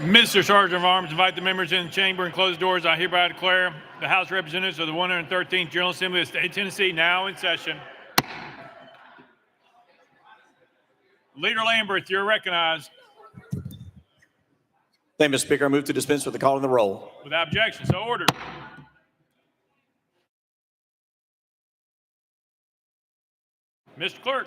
Mr. Sergeant of Arms, invite the members in the chamber and close the doors. I hereby declare the House of Representatives of the 113th General Assembly of the State of Tennessee now in session. Leader Lamberth, you're recognized. Thank you, Mr. Speaker. I move to dispense with the calling of the roll. Without objection, so ordered. Mr. Clerk.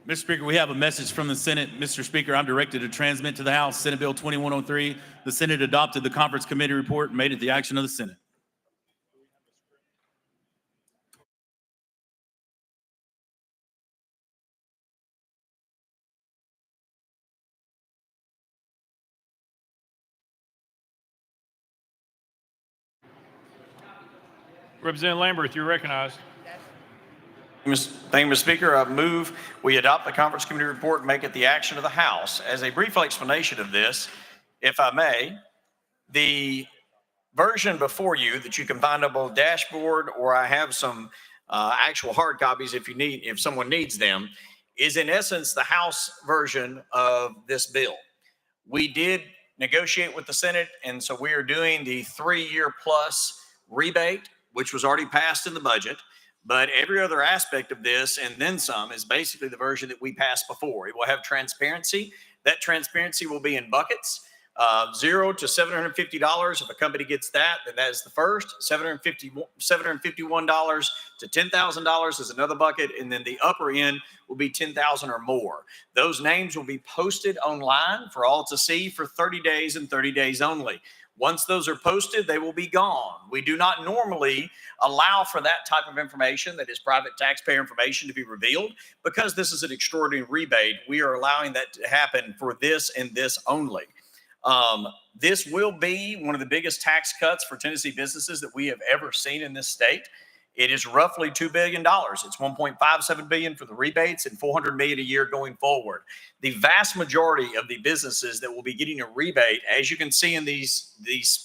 Mr. Speaker, we have a message from the Senate. Mr. Speaker, I'm directed to transmit to the House Senate Bill 2103. The Senate adopted the conference committee report and made it the action of the Senate. Representative Lamberth, you're recognized. Thank you, Mr. Speaker. I move we adopt the conference committee report and make it the action of the House. As a brief explanation of this, if I may, the version before you that you can find up on the dashboard, or I have some actual hard copies if someone needs them, is in essence the House version of this bill. We did negotiate with the Senate, and so we are doing the 3-year plus rebate, which was already passed in the budget. But every other aspect of this and then some is basically the version that we passed before. It will have transparency. That transparency will be in buckets, $0 to $750. If a company gets that, then that is the first. $751 to $10,000 is another bucket, and then the upper end will be $10,000 or more. Those names will be posted online for all to see for 30 days and 30 days only. Once those are posted, they will be gone. We do not normally allow for that type of information, that is private taxpayer information, to be revealed. Because this is an extraordinary rebate, we are allowing that to happen for this and this only. This will be one of the biggest tax cuts for Tennessee businesses that we have ever seen in this state. It is roughly $2 billion. It's $1.57 billion for the rebates and $400 million a year going forward. The vast majority of the businesses that will be getting a rebate, as you can see in these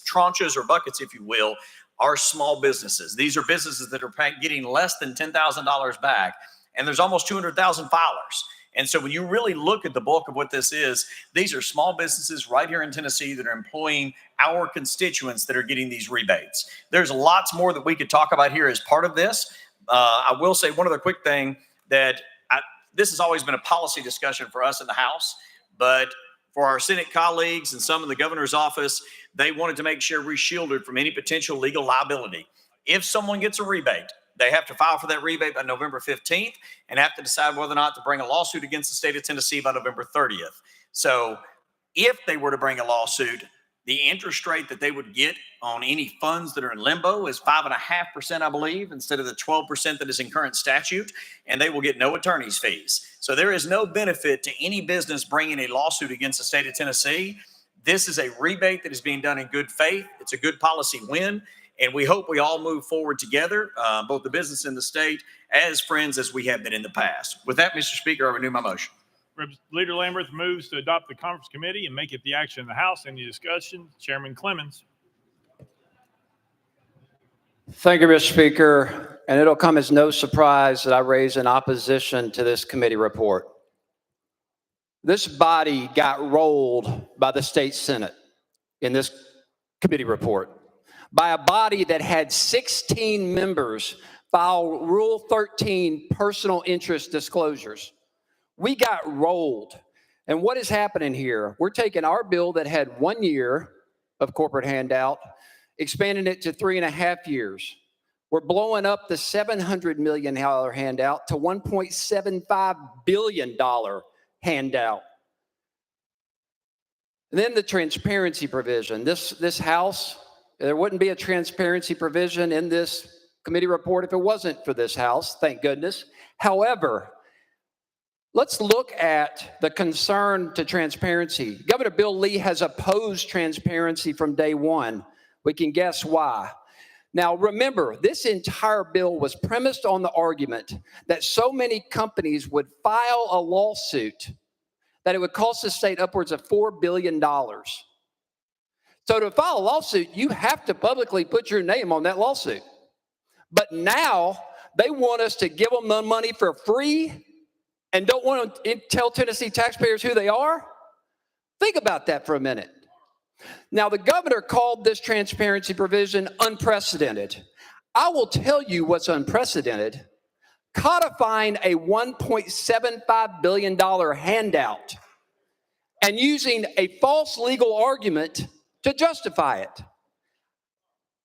tranches or buckets, if you will, are small businesses. These are businesses that are getting less than $10,000 back, and there's almost 200,000 filers. And so when you really look at the bulk of what this is, these are small businesses right here in Tennessee that are employing our constituents that are getting these rebates. There's lots more that we could talk about here as part of this. I will say one other quick thing, that this has always been a policy discussion for us in the House, but for our Senate colleagues and some in the governor's office, they wanted to make sure we're shielded from any potential legal liability. If someone gets a rebate, they have to file for that rebate by November 15th and have to decide whether or not to bring a lawsuit against the state of Tennessee by November 30th. So if they were to bring a lawsuit, the interest rate that they would get on any funds that are in limbo is 5.5%, I believe, instead of the 12% that is in current statute, and they will get no attorney's fees. So there is no benefit to any business bringing a lawsuit against the state of Tennessee. This is a rebate that is being done in good faith. It's a good policy win. And we hope we all move forward together, both the business and the state, as friends as we have been in the past. With that, Mr. Speaker, I renew my motion. Leader Lamberth moves to adopt the conference committee and make it the action of the House. Any discussion? Chairman Clemens. Thank you, Mr. Speaker. And it'll come as no surprise that I raise an opposition to this committee report. This body got rolled by the state Senate in this committee report, by a body that had 16 members file Rule 13 personal interest disclosures. We got rolled. And what is happening here? We're taking our bill that had 1 year of corporate handout, expanding it to 3.5 years. We're blowing up the $700 million handout to $1.75 billion handout. And then the transparency provision. This House, there wouldn't be a transparency provision in this committee report if it wasn't for this House, thank goodness. However, let's look at the concern to transparency. Governor Bill Lee has opposed transparency from day one. We can guess why. Now, remember, this entire bill was premised on the argument that so many companies would file a lawsuit that it would cost the state upwards of $4 billion. So to file a lawsuit, you have to publicly put your name on that lawsuit. But now they want us to give them the money for free and don't want to tell Tennessee taxpayers who they are? Think about that for a minute. Now, the governor called this transparency provision unprecedented. I will tell you what's unprecedented. Codifying a $1.75 billion handout and using a false legal argument to justify it.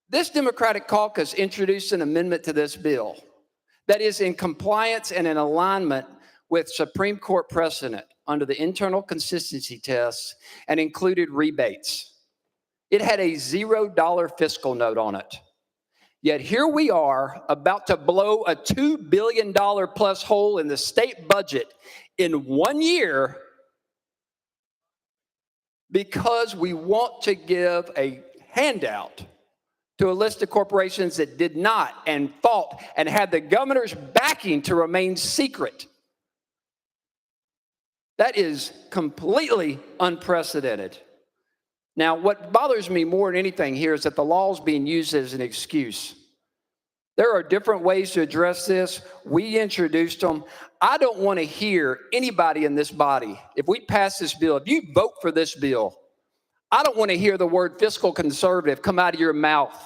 This Democratic caucus introduced an amendment to this bill that is in compliance and in alignment with Supreme Court precedent under the internal consistency tests and included rebates. It had a $0 fiscal note on it. Yet here we are about to blow a $2 billion plus hole in the state budget in 1 year because we want to give a handout to a list of corporations that did not and fought and had the governor's backing to remain secret. That is completely unprecedented. Now, what bothers me more than anything here is that the law is being used as an excuse. There are different ways to address this. We introduced them. I don't want to hear anybody in this body, if we pass this bill, if you vote for this bill, I don't want to hear the word fiscal conservative come out of your mouth,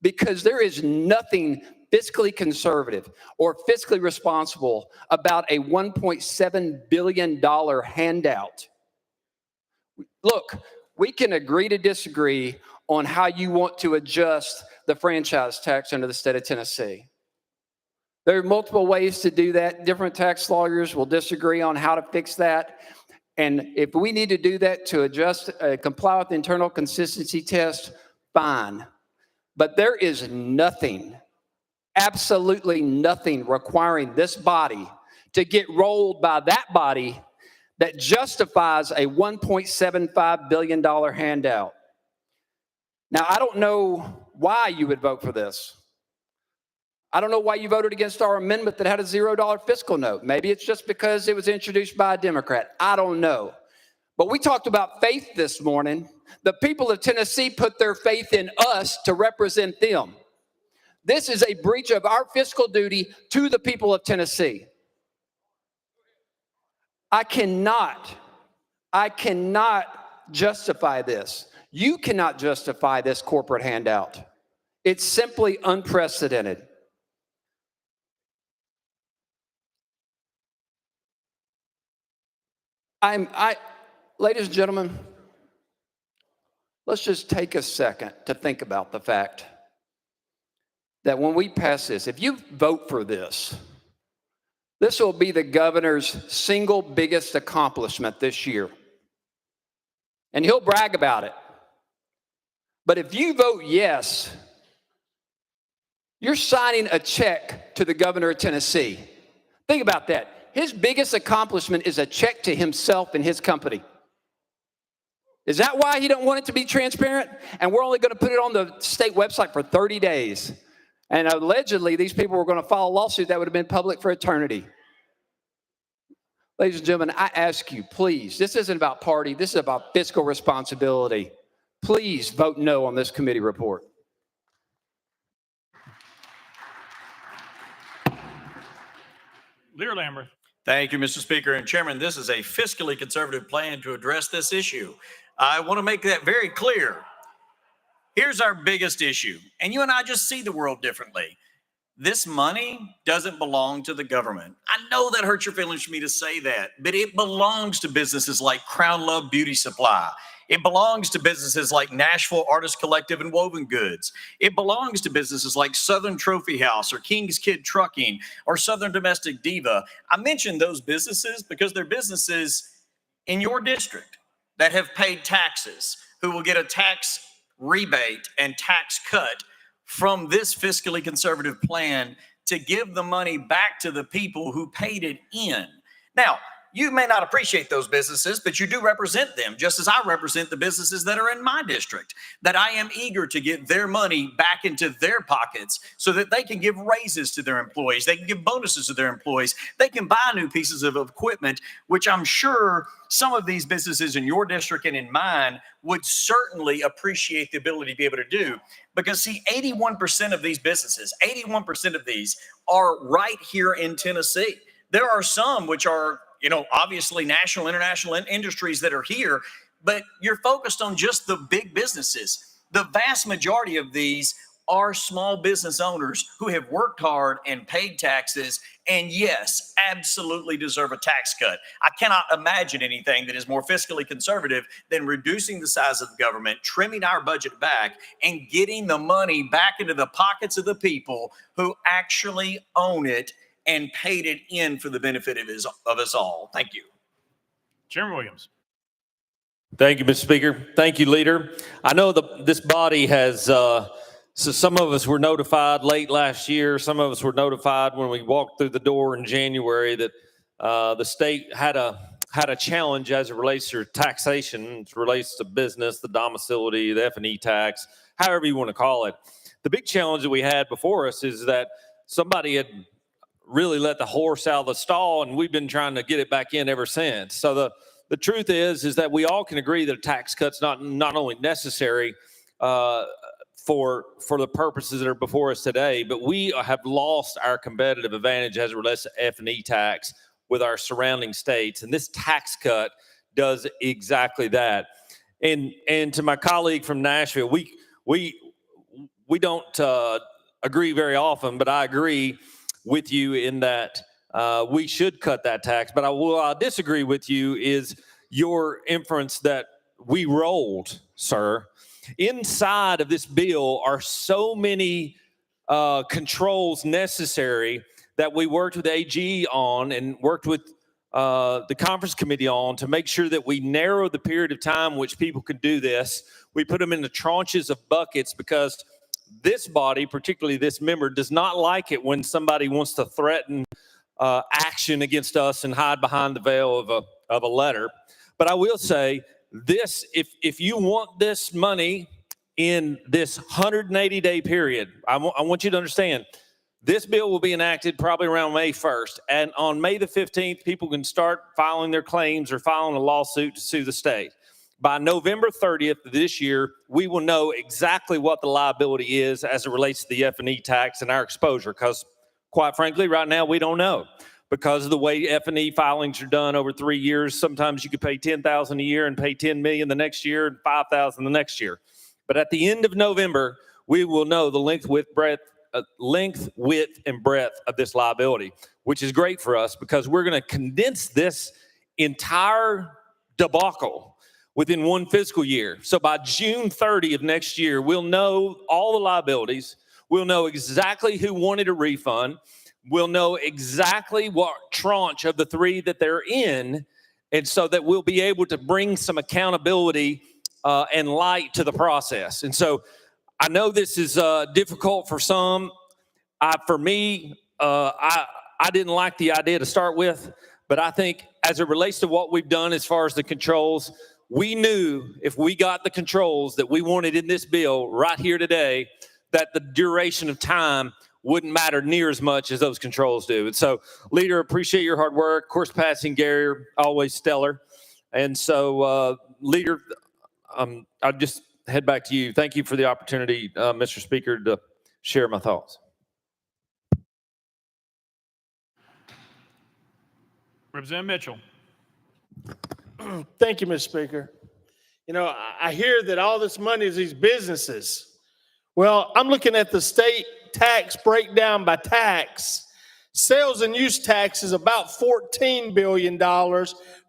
because there is nothing fiscally conservative or fiscally responsible about a $1.7 billion handout. Look, we can agree to disagree on how you want to adjust the franchise tax under the state of Tennessee. There are multiple ways to do that. Different tax lawyers will disagree on how to fix that. And if we need to do that to adjust, comply with the internal consistency test, fine. But there is nothing, absolutely nothing requiring this body to get rolled by that body that justifies a $1.75 billion handout. Now, I don't know why you would vote for this. I don't know why you voted against our amendment that had a $0 fiscal note. Maybe it's just because it was introduced by a Democrat. I don't know. But we talked about faith this morning. The people of Tennessee put their faith in us to represent them. This is a breach of our fiscal duty to the people of Tennessee. I cannot justify this. You cannot justify this corporate handout. It's simply unprecedented. Ladies and gentlemen, let's just take a second to think about the fact that when we pass this, if you vote for this, this will be the governor's single biggest accomplishment this year. And he'll brag about it. But if you vote yes, you're signing a check to the governor of Tennessee. Think about that. His biggest accomplishment is a check to himself and his company. Is that why he don't want it to be transparent? And we're only going to put it on the state website for 30 days. And allegedly, these people were going to file a lawsuit that would have been public for eternity. Ladies and gentlemen, I ask you, please, this isn't about party. This is about fiscal responsibility. Please vote no on this committee report. Leader Lambert. Thank you, Mr. Speaker. And Chairman, this is a fiscally conservative plan to address this issue. I want to make that very clear. Here's our biggest issue, and you and I just see the world differently. This money doesn't belong to the government. I know that hurts your feelings for me to say that, but it belongs to businesses like Crown Love Beauty Supply. It belongs to businesses like Nashville Artist Collective and Woven Goods. It belongs to businesses like Southern Trophy House or King's Kid Trucking or Southern Domestic Diva. I mention those businesses because they're businesses in your district that have paid taxes, who will get a tax rebate and tax cut from this fiscally conservative plan to give the money back to the people who paid it in. Now, you may not appreciate those businesses, but you do represent them, just as I represent the businesses that are in my district, that I am eager to get their money back into their pockets so that they can give raises to their employees, they can give bonuses to their employees, they can buy new pieces of equipment, which I'm sure some of these businesses in your district and in mine would certainly appreciate the ability to be able to do. Because see, 81% of these businesses, 81% of these are right here in Tennessee. There are some which are, obviously national, international industries that are here, but you're focused on just the big businesses. The vast majority of these are small business owners who have worked hard and paid taxes, and yes, absolutely deserve a tax cut. I cannot imagine anything that is more fiscally conservative than reducing the size of the government, trimming our budget back, and getting the money back into the pockets of the people who actually own it and paid it in for the benefit of us all. Thank you. Chairman Williams. Thank you, Mr. Speaker. Thank you, Leader. I know this body has, so some of us were notified late last year. Some of us were notified when we walked through the door in January that the state had a challenge as it relates to taxation, it relates to business, the domicility, the F&E tax, however you want to call it. The big challenge that we had before us is that somebody had really let the horse out of the stall, and we've been trying to get it back in ever since. So the truth is that we all can agree that a tax cut's not only necessary for the purposes that are before us today, but we have lost our competitive advantage as it relates to F&E tax with our surrounding states, and this tax cut does exactly that. And to my colleague from Nashville, we don't agree very often, but I agree with you in that we should cut that tax. But I disagree with you is your inference that we rolled, sir. Inside of this bill are so many controls necessary that we worked with AG on and worked with the conference committee on to make sure that we narrow the period of time which people could do this. We put them into tranches of buckets because this body, particularly this member, does not like it when somebody wants to threaten action against us and hide behind the veil of a letter. But I will say this, if you want this money in this 180-day period, I want you to understand, this bill will be enacted probably around May 1st. And on May the 15th, people can start filing their claims or filing a lawsuit to sue the state. By November 30th of this year, we will know exactly what the liability is as it relates to the F&E tax and our exposure, because quite frankly, right now, we don't know. Because of the way F&E filings are done over 3 years, sometimes you could pay $10,000 a year and pay $10 million the next year and $5,000 the next year. But at the end of November, we will know the length, width, and breadth of this liability, which is great for us because we're going to condense this entire debacle within one fiscal year. So by June 30 of next year, we'll know all the liabilities. We'll know exactly who wanted a refund. We'll know exactly what tranche of the three that they're in, and so that we'll be able to bring some accountability and light to the process. And so I know this is difficult for some. For me, I didn't like the idea to start with, but I think as it relates to what we've done as far as the controls, we knew if we got the controls that we wanted in this bill right here today, that the duration of time wouldn't matter near as much as those controls do. And so, Leader, appreciate your hard work. Course passing, Gary, always stellar. And so, Leader, I'll just head back to you. Thank you for the opportunity, Mr. Speaker, to share my thoughts. Representative Mitchell. Thank you, Mr. Speaker. You know, I hear that all this money is these businesses. Well, I'm looking at the state tax breakdown by tax. Sales and use tax is about $14 billion.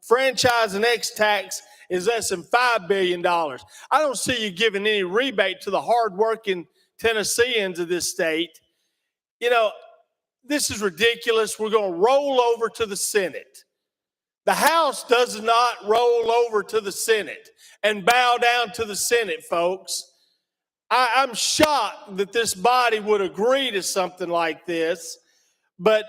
Franchise and X tax is less than $5 billion. I don't see you giving any rebate to the hardworking Tennesseans of this state. You know, this is ridiculous. We're going to roll over to the Senate. The House does not roll over to the Senate and bow down to the Senate, folks. I'm shocked that this body would agree to something like this, but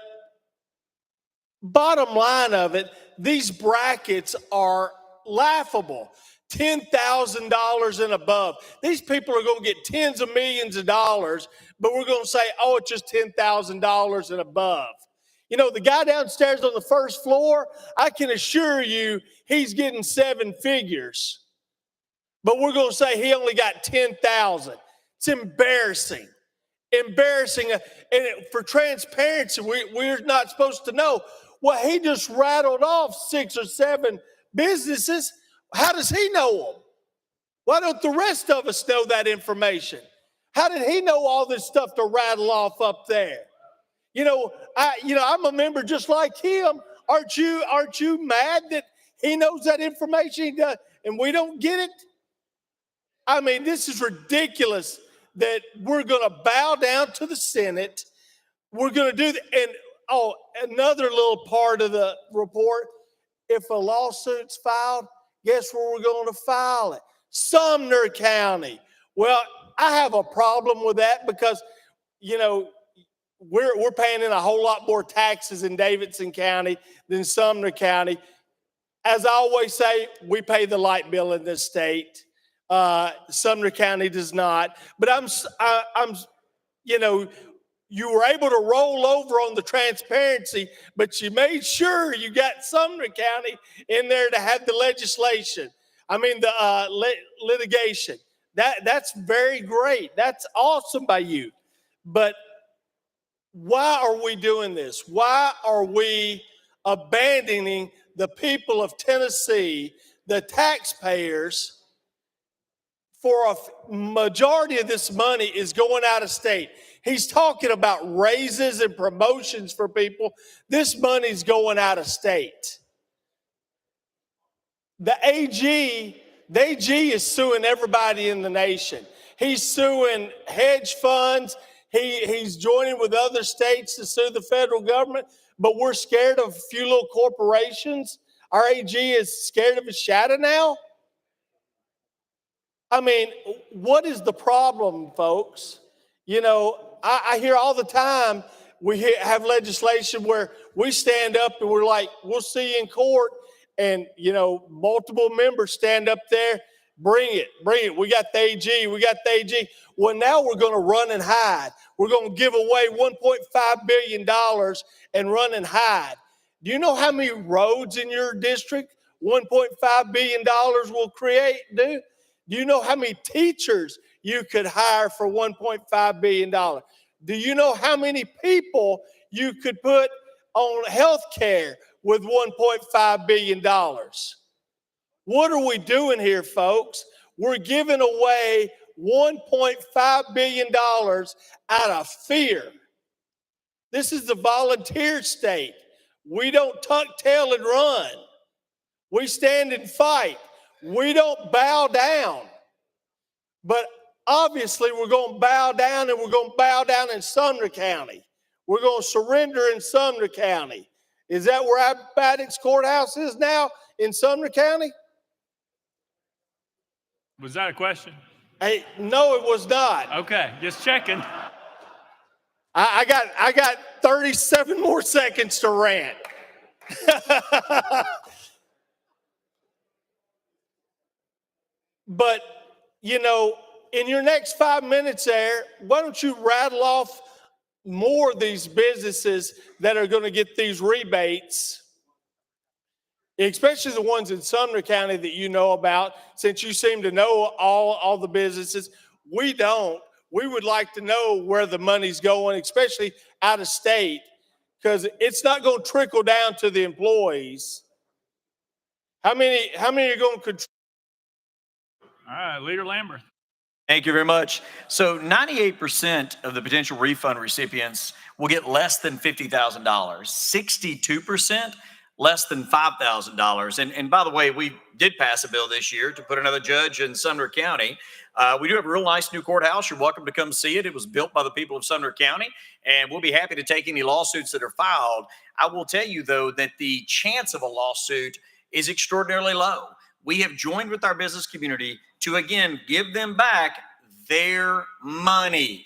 bottom line of it, these brackets are laughable. $10,000 and above. These people are going to get tens of millions of dollars, but we're going to say, oh, it's just $10,000 and above. You know, the guy downstairs on the first floor, I can assure you he's getting 7 figures. But we're going to say he only got 10,000. It's embarrassing. Embarrassing. And for transparency, we're not supposed to know. Well, he just rattled off 6 or 7 businesses. How does he know them? Why don't the rest of us know that information? How did he know all this stuff to rattle off up there? I'm a member just like him. Aren't you mad that he knows that information he does, and we don't get it? I mean, this is ridiculous that we're going to bow down to the Senate. We're going to do that. And another little part of the report, if a lawsuit's filed, guess where we're going to file it? Sumner County. Well, I have a problem with that because, we're paying in a whole lot more taxes in Davidson County than Sumner County. As I always say, we pay the light bill in this state. Sumner County does not. But you were able to roll over on the transparency, but you made sure you got Sumner County in there to have the legislation. The litigation. That's very great. That's awesome by you. But why are we doing this? Why are we abandoning the people of Tennessee, the taxpayers? For a majority of this money is going out of state. He's talking about raises and promotions for people. This money's going out of state. The AG is suing everybody in the nation. He's suing hedge funds. He's joining with other states to sue the federal government, but we're scared of a few little corporations. Our AG is scared of his shadow now. I mean, what is the problem, folks? I hear all the time we have legislation where we stand up and we're like, we'll see you in court. And, multiple members stand up there, bring it. We got the AG. Well, now we're going to run and hide. We're going to give away $1.5 billion and run and hide. Do you know how many roads in your district $1.5 billion will create, Do you know how many teachers you could hire for $1.5 billion? Do you know how many people you could put on health care with $1.5 billion? What are we doing here, folks? We're giving away $1.5 billion out of fear. This is the volunteer state. We don't tuck tail and run. We stand and fight. We don't bow down. But obviously we're going to bow down, and we're going to bow down in Sumner County. We're going to surrender in Sumner County. Is that where Appomattox Courthouse is now, in Sumner County? Was that a question? Hey, no, it was not. Okay, just checking. I got 37 more seconds to rant. But, in your next 5 minutes there, why don't you rattle off more of these businesses that are going to get these rebates, especially the ones in Sumner County that you know about, since you seem to know all the businesses. We don't. We would like to know where the money's going, especially out of state, because it's not going to trickle down to the employees. How many are going to control? All right, Leader Lambert. Thank you very much. So 98% of the potential refund recipients will get less than $50,000. 62% less than $5,000. And by the way, we did pass a bill this year to put another judge in Sumner County. We do have a real nice new courthouse. You're welcome to come see it. It was built by the people of Sumner County, and we'll be happy to take any lawsuits that are filed. I will tell you, though, that the chance of a lawsuit is extraordinarily low. We have joined with our business community to, again, give them back their money.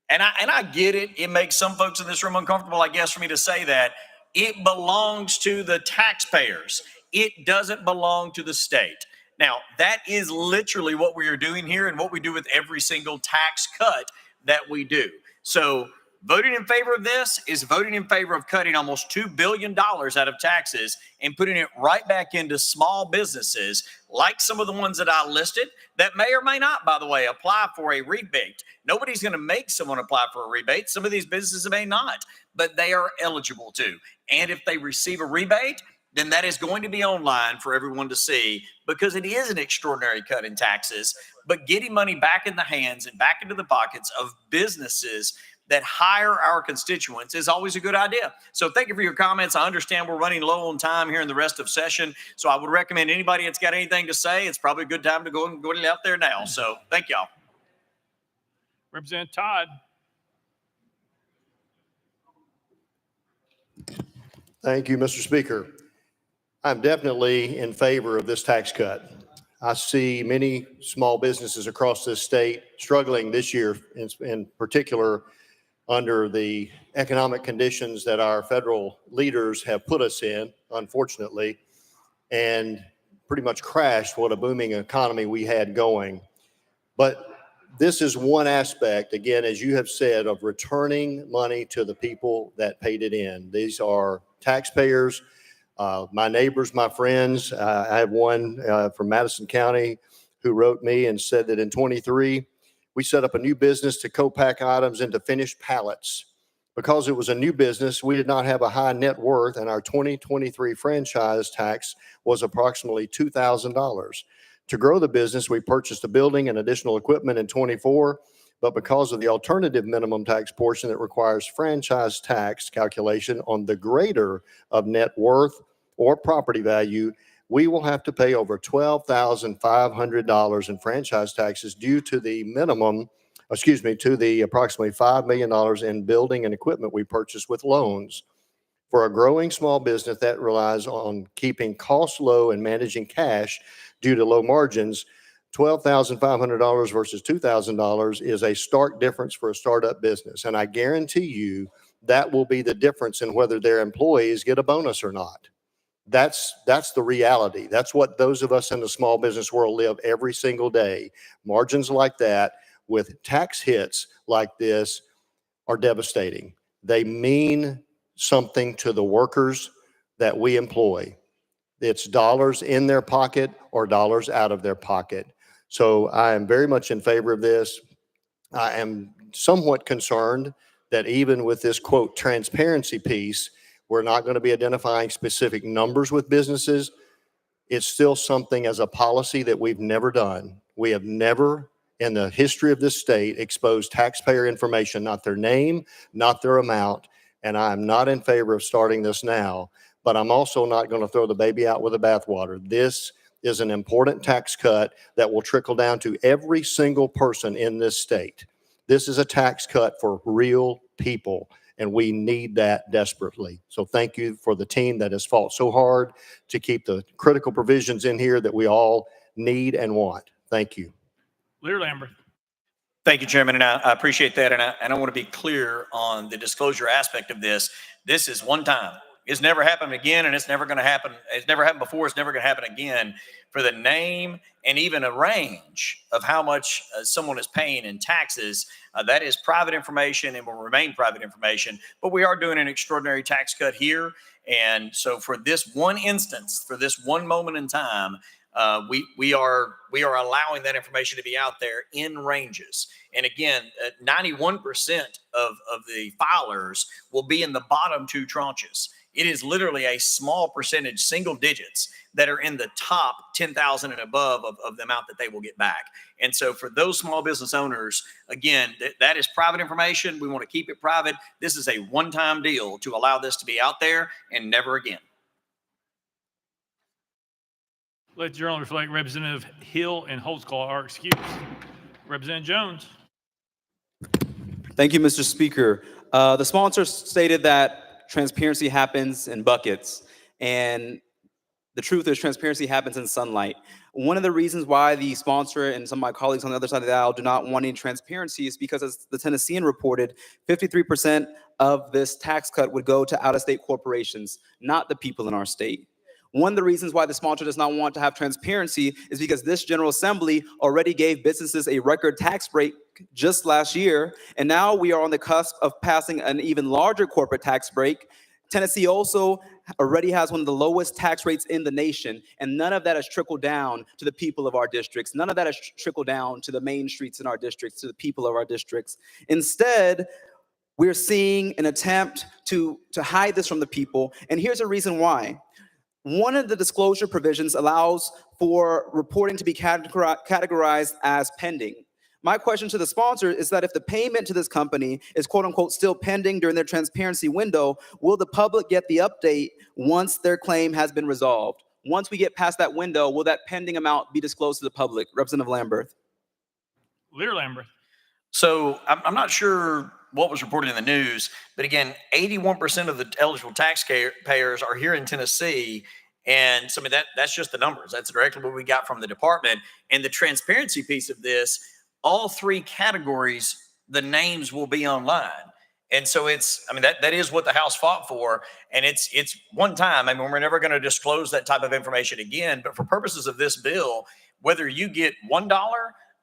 And I get it. It makes some folks in this room uncomfortable, I guess, for me to say that. It belongs to the taxpayers. It doesn't belong to the state. Now, that is literally what we are doing here and what we do with every single tax cut that we do. So Voting in favor of this is voting in favor of cutting almost $2 billion out of taxes and putting it right back into small businesses, like some of the ones that I listed, that may or may not, by the way, apply for a rebate. Nobody's going to make someone apply for a rebate. Some of these businesses may not, but they are eligible to. And if they receive a rebate, then that is going to be online for everyone to see, because it is an extraordinary cut in taxes. But getting money back in the hands and back into the pockets of businesses that hire our constituents is always a good idea. So thank you for your comments. I understand we're running low on time here in the rest of session. So I would recommend anybody that's got anything to say, it's probably a good time to go out there now. So thank y'all. Representative Todd. Thank you, Mr. Speaker. I'm definitely in favor of this tax cut. I see many small businesses across this state struggling this year, in particular, under the economic conditions that our federal leaders have put us in, unfortunately, and pretty much crashed what a booming economy we had going. But this is one aspect, again, as you have said, of returning money to the people that paid it in. These are taxpayers, my neighbors, my friends. I have one from Madison County who wrote me and said that in 23, we set up a new business to co-pack items into finished pallets. Because it was a new business, we did not have a high net worth, and our 2023 franchise tax was approximately $2,000. To grow the business, we purchased a building and additional equipment in 24, but because of the alternative minimum tax portion that requires franchise tax calculation on the greater of net worth or property value, we will have to pay over $12,500 in franchise taxes due to the approximately $5 million in building and equipment we purchased with loans. For a growing small business that relies on keeping costs low and managing cash due to low margins, $12,500 versus $2,000 is a stark difference for a startup business. And I guarantee you that will be the difference in whether their employees get a bonus or not. That's the reality. That's what those of us in the small business world live every single day. Margins like that with tax hits like this are devastating. They mean something to the workers that we employ. It's dollars in their pocket or dollars out of their pocket. So I am very much in favor of this. I am somewhat concerned that even with this, quote, transparency piece, we're not going to be identifying specific numbers with businesses. It's still something as a policy that we've never done. We have never in the history of this state exposed taxpayer information, not their name, not their amount. And I'm not in favor of starting this now, but I'm also not going to throw the baby out with the bathwater. This is an important tax cut that will trickle down to every single person in this state. This is a tax cut for real people, and we need that desperately. So thank you for the team that has fought so hard to keep the critical provisions in here that we all need and want. Thank you. Leader Lambert. Thank you, Chairman, and I appreciate that. And I want to be clear on the disclosure aspect of this. This is one time. It's never happened again, and it's never going to happen. It's never happened before. It's never going to happen again. For the name and even a range of how much someone is paying in taxes, that is private information and will remain private information. But we are doing an extraordinary tax cut here. And so for this one instance, for this one moment in time, we are allowing that information to be out there in ranges. And again, 91% of the filers will be in the bottom two tranches. It is literally a small percentage, single digits, that are in the top 10,000 and above of the amount that they will get back. And so for those small business owners, again, that is private information. We want to keep it private. This is a one-time deal to allow this to be out there and never again. Let the journal reflect Representative Hill and Holtzclaw are excused. Representative Jones. Thank you, Mr. Speaker. The sponsor stated that transparency happens in buckets, and the truth is transparency happens in sunlight. One of the reasons why the sponsor and some of my colleagues on the other side of the aisle do not want any transparency is because, as the Tennessean reported, 53% of this tax cut would go to out-of-state corporations, not the people in our state. One of the reasons why the sponsor does not want to have transparency is because this General Assembly already gave businesses a record tax break just last year, and now we are on the cusp of passing an even larger corporate tax break. Tennessee also already has one of the lowest tax rates in the nation, and none of that has trickled down to the people of our districts. None of that has trickled down to the main streets in our districts, to the people of our districts. Instead, we're seeing an attempt to hide this from the people, and here's a reason why. One of the disclosure provisions allows for reporting to be categorized as pending. My question to the sponsor is that if the payment to this company is quote unquote still pending during their transparency window, will the public get the update once their claim has been resolved? Once we get past that window, will that pending amount be disclosed to the public? Representative Lamberth. Leader Lambert. So I'm not sure what was reported in the news, but again, 81% of the eligible taxpayers are here in Tennessee. And so I mean, that's just the numbers. That's directly what we got from the department. And the transparency piece of this, all three categories, the names will be online. And so it's, I mean, that is what the House fought for. And it's one time. I mean, we're never going to disclose that type of information again. But for purposes of this bill, whether you get $1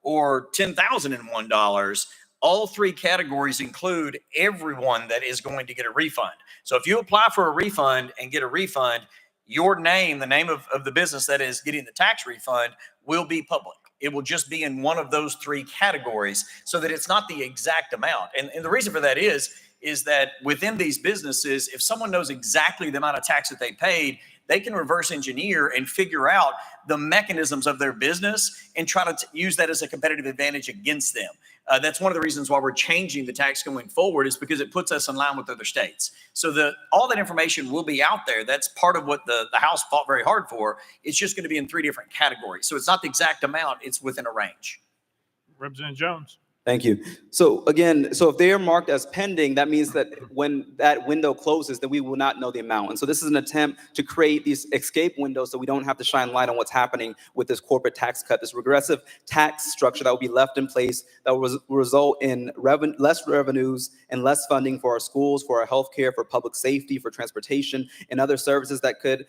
or $10,001, all three categories include everyone that is going to get a refund. So if you apply for a refund and get a refund, your name, the name of the business that is getting the tax refund, will be public. It will just be in one of those three categories so that it's not the exact amount. And the reason for that is that within these businesses, if someone knows exactly the amount of tax that they paid, they can reverse engineer and figure out the mechanisms of their business and try to use that as a competitive advantage against them. That's one of the reasons why we're changing the tax going forward, is because it puts us in line with other states. So all that information will be out there. That's part of what the House fought very hard for. It's just going to be in three different categories. So it's not the exact amount, it's within a range. Representative Jones. Thank you. So again, so if they are marked as pending, that means that when that window closes, then we will not know the amount. And so this is an attempt to create these escape windows so we don't have to shine light on what's happening with this corporate tax cut, this regressive tax structure that will be left in place that will result in less revenues and less funding for our schools, for our healthcare, for public safety, for transportation, and other services that could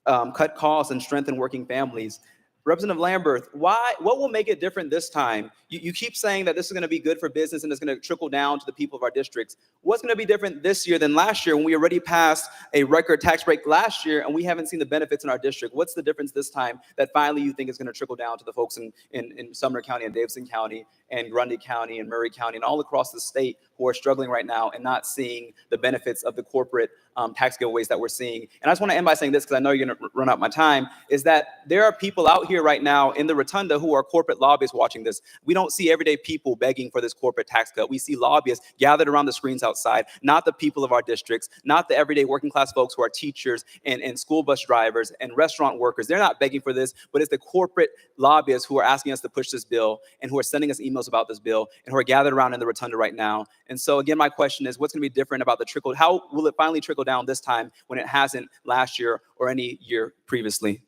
cut costs and strengthen working families. Representative Lamberth, what will make it different this time? You keep saying that this is going to be good for business and it's going to trickle down to the people of our districts. What's going to be different this year than last year when we already passed a record tax break last year and we haven't seen the benefits in our district? What's the difference this time that finally you think is going to trickle down to the folks in Sumner County and Davidson County and Grundy County and Murray County and all across the state who are struggling right now and not seeing the benefits of the corporate tax giveaways that we're seeing? And I just want to end by saying this, because I know you're going to run out my time, is that there are people out here right now in the rotunda who are corporate lobbyists watching this. We don't see everyday people begging for this corporate tax cut. We see lobbyists gathered around the screens outside, not the people of our districts, not the everyday working class folks who are teachers and school bus drivers and restaurant workers. They're not begging for this, but it's the corporate lobbyists who are asking us to push this bill and who are sending us emails about this bill and who are gathered around in the rotunda right now. And so again, my question is, what's going to be different about the trickle? How will it finally trickle down this time when it hasn't last year or any year previously?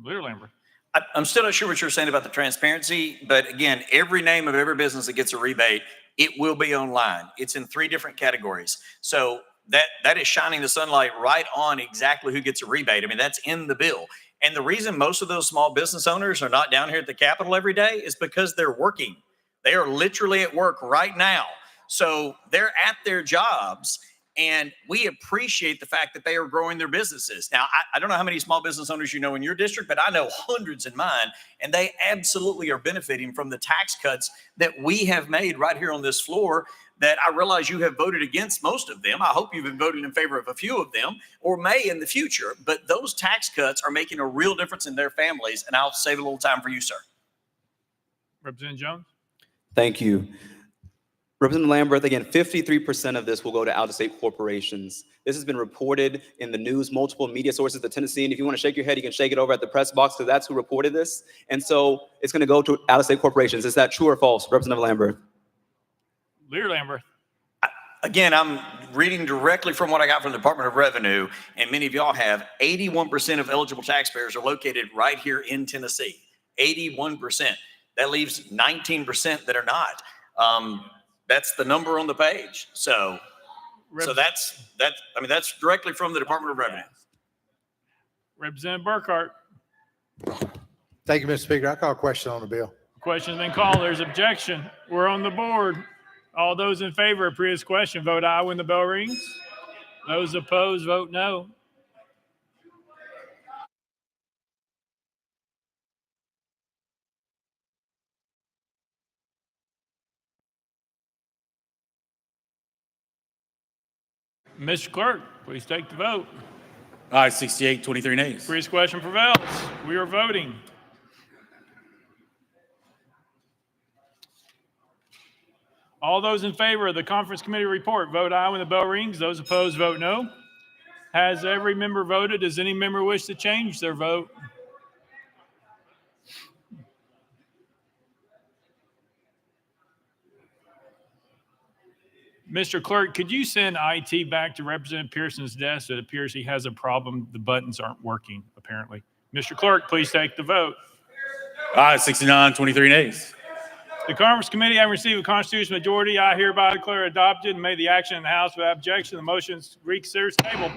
Leader Lambert. I'm still not sure what you're saying about the transparency, but again, every name of every business that gets a rebate, it will be online. It's in three different categories. So that is shining the sunlight right on exactly who gets a rebate. I mean, that's in the bill. And the reason most of those small business owners are not down here at the Capitol every day is because they're working. They are literally at work right now. So they're at their jobs, and we appreciate the fact that they are growing their businesses. Now, I don't know how many small business owners you know in your district, but I know hundreds in mine, and they absolutely are benefiting from the tax cuts that we have made right here on this floor that I realize you have voted against most of them. I hope you've been voting in favor of a few of them, or may in the future. But those tax cuts are making a real difference in their families, and I'll save a little time for you, sir. Representative Jones. Thank you. Representative Lamberth, again, 53% of this will go to out-of-state corporations. This has been reported in the news, multiple media sources, the Tennessean. If you want to shake your head, you can shake it over at the press box, because that's who reported this. And so it's going to go to out-of-state corporations. Is that true or false, Representative Lamberth? Leader Lambert. Again, I'm reading directly from what I got from the Department of Revenue, and many of y'all have. 81% of eligible taxpayers are located right here in Tennessee. 81%. That leaves 19% that are not. That's the number on the page. So that's directly from the Department of Revenue. Representative Burkhart. Thank you, Mr. Speaker. I call a question on the bill. Question's been called. There's objection. We're on the board. All those in favor of Priya's question, vote aye when the bell rings. Those opposed, vote no. Mr. Clerk, please take the vote. Aye, 68, 23 nays. Priya's question prevails. We are voting. All those in favor of the conference committee report, vote aye when the bell rings. Those opposed, vote no. Has every member voted? Does any member wish to change their vote? Mr. Clerk, could you send IT back to Representative Pearson's desk? It appears he has a problem. The buttons aren't working, apparently. Mr. Clerk, please take the vote. Aye, 69, 23 nays. The Conference Committee, having received a constitutional majority, I hereby declare adopted and made the action in the House without objection. The motion is reconsidered tabled.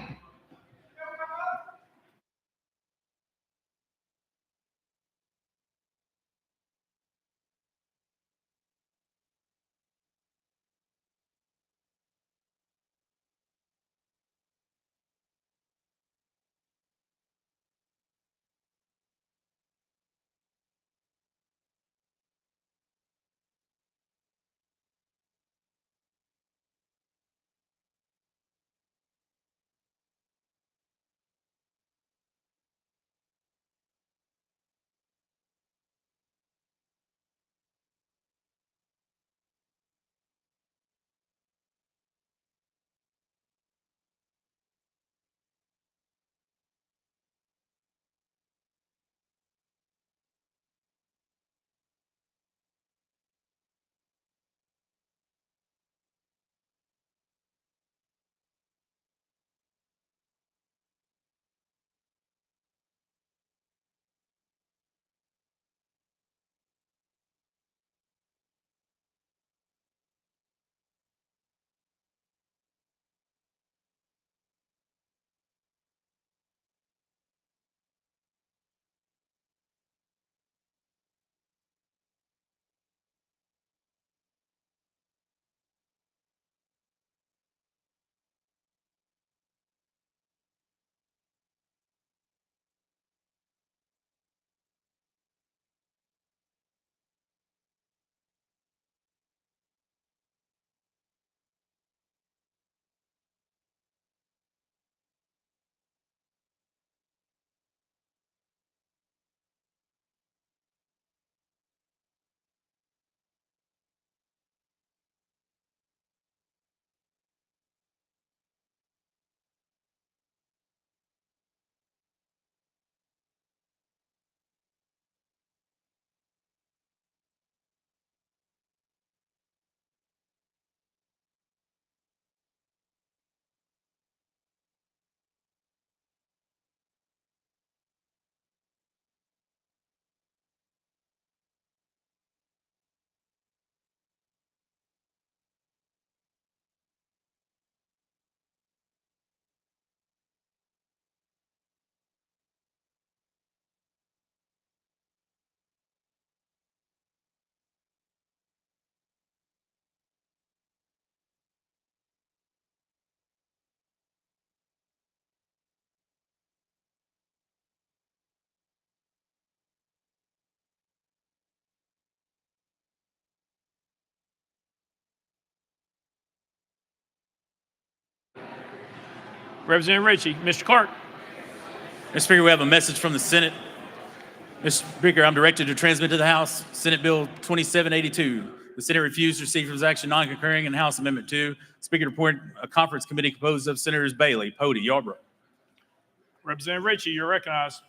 Representative Ritchie. Mr. Clerk. Mr. Speaker, we have a message from the Senate. Mr. Speaker, I'm directed to transmit to the House Senate Bill 2782. The Senate refused to receive for its action non-concurring in House Amendment 2. Speaker to appoint a conference committee composed of Senators Bailey, Pody, Yarborough. Representative Ritchie, you're recognized.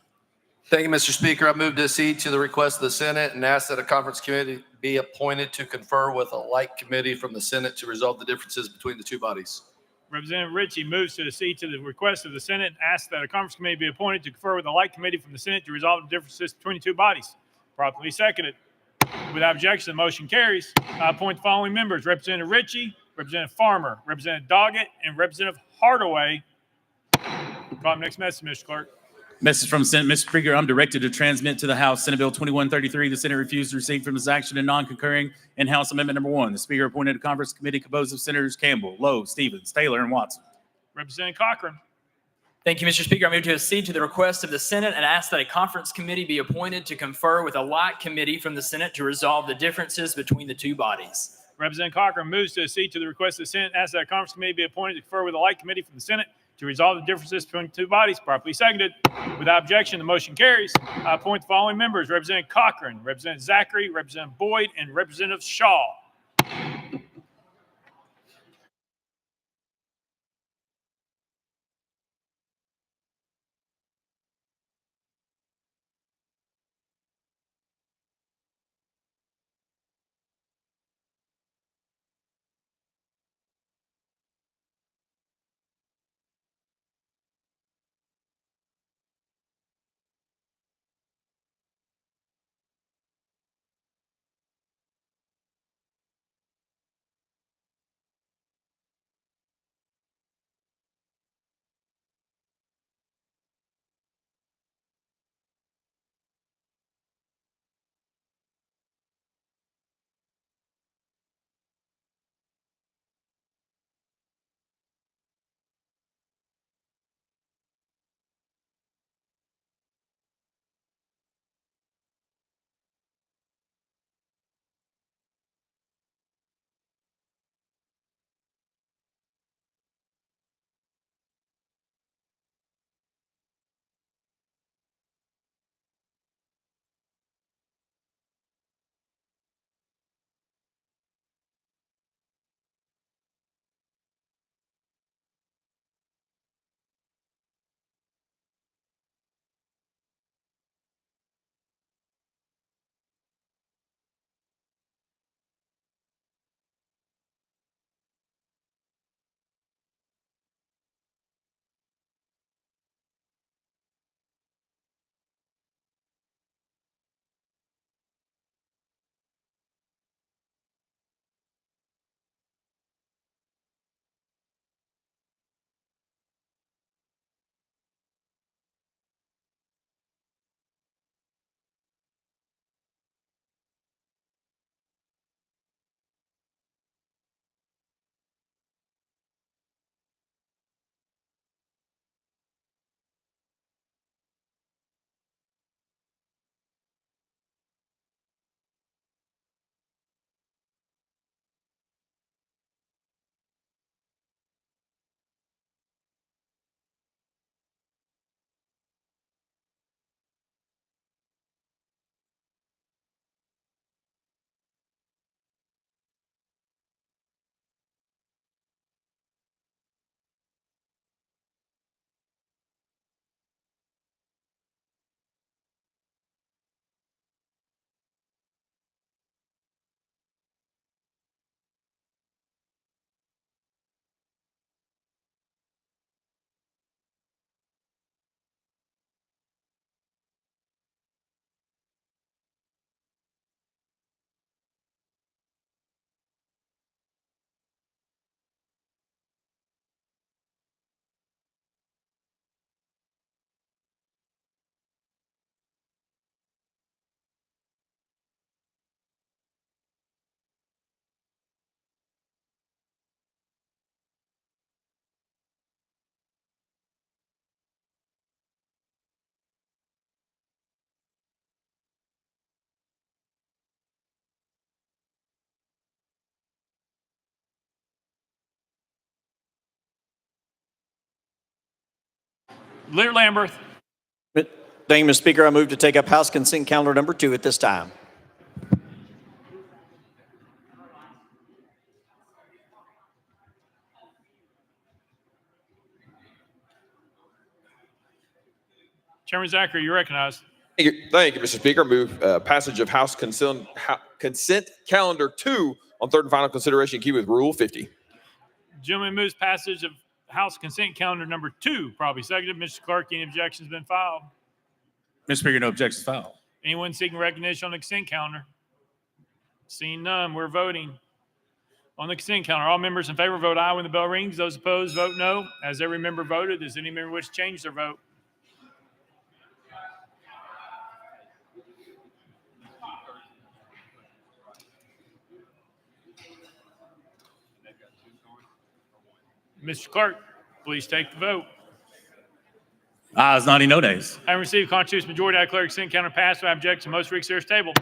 Thank you, Mr. Speaker. I move to accede to the request of the Senate and ask that a conference committee be appointed to confer with a like committee from the Senate to resolve the differences between the two bodies. Representative Ritchie moves to accede to the request of the Senate and asks that a conference committee be appointed to confer with a like committee from the Senate to resolve the differences between the two bodies. Properly seconded. Without objection, the motion carries. I appoint the following members: Representative Ritchie, Representative Farmer, Representative Doggett, and Representative Hardaway. Call next message, Mr. Clerk. Message from the Senate. Mr. Speaker, I'm directed to transmit to the House Senate Bill 2133. The Senate refused to receive from this action and non-concurring in House Amendment Number 1. The Speaker appointed a conference committee composed of Senators Campbell, Lowe, Stevens, Taylor, and Watson. Representative Cochran. Thank you, Mr. Speaker. I move to accede to the request of the Senate and ask that a conference committee be appointed to confer with a like committee from the Senate to resolve the differences between the two bodies. Representative Cochran moves to accede to the request of the Senate and asks that a conference committee be appointed to confer with a like committee from the Senate to resolve the differences between the two bodies. Properly seconded. Without objection, the motion carries. I appoint the following members: Representative Cochran, Representative Zachary, Representative Boyd, and Representative Shaw. Leader Lamberth. Thank you, Mr. Speaker. I move to take up House Consent Calendar number 2 at this time. Chairman Zachary, you recognized. Thank you, Mr. Speaker. I move passage of House Consent Calendar 2 on third and final consideration, key with Rule 50. Gentleman moves passage of House Consent Calendar number 2. Probably seconded. Mr. Clerk, any objections been filed? Mr. Speaker, no objections filed. Anyone seeking recognition on the consent calendar? Seeing none, we're voting on the consent calendar. All members in favor vote aye when the bell rings. Those opposed vote no. As every member voted, does any member wish to change their vote? Mr. Clerk, please take the vote. Ayes 90, no nays. Having received constitutional majority, I declare consent calendar passed without objection. Most reconsidered table.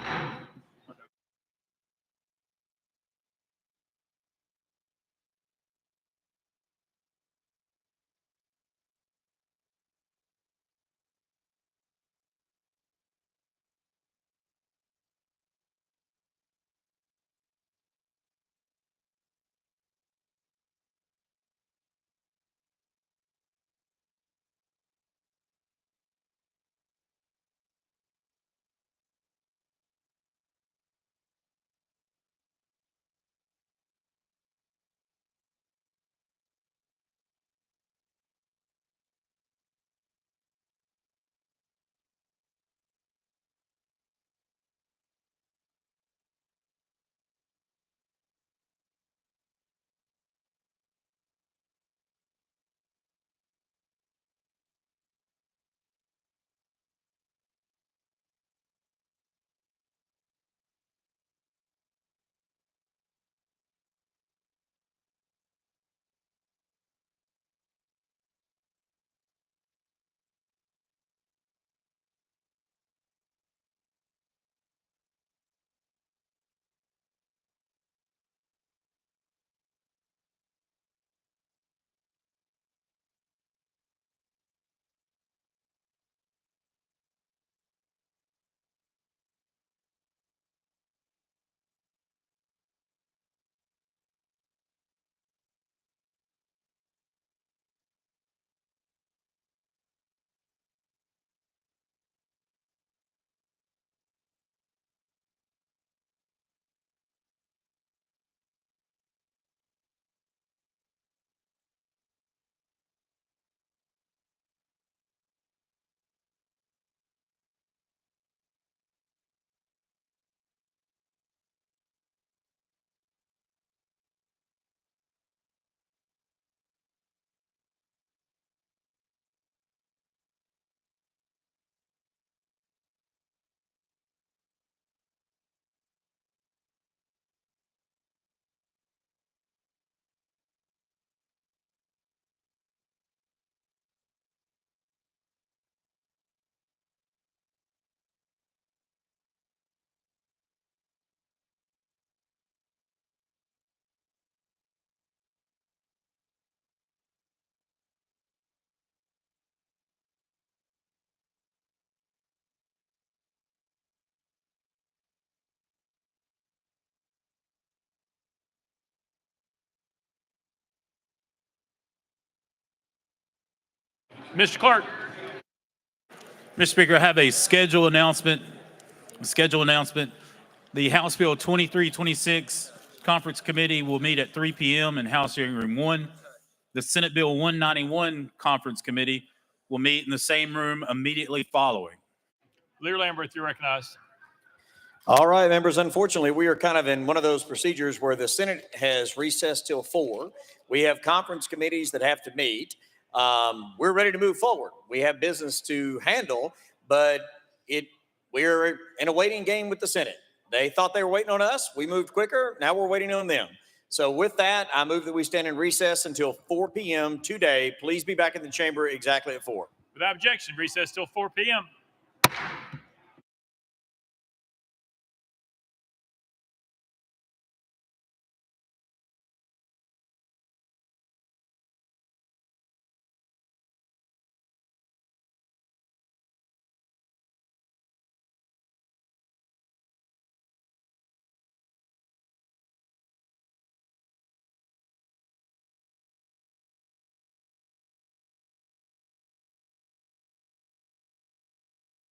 Mr. Clerk. Mr. Speaker, I have a schedule announcement. The House Bill 2326 Conference Committee will meet at 3 p.m. in House Hearing Room 1. The Senate Bill 191 Conference Committee will meet in the same room immediately following. Leader Lamberth, you're recognized. All right, members, unfortunately, we are kind of in one of those procedures where the Senate has recessed till 4. We have conference committees that have to meet. We're ready to move forward. We have business to handle, but we're in a waiting game with the Senate. They thought they were waiting on us. We moved quicker. Now we're waiting on them. So with that, I move that we stand in recess until 4 p.m. today. Please be back in the chamber exactly at 4. Without objection, recess till 4 p.m.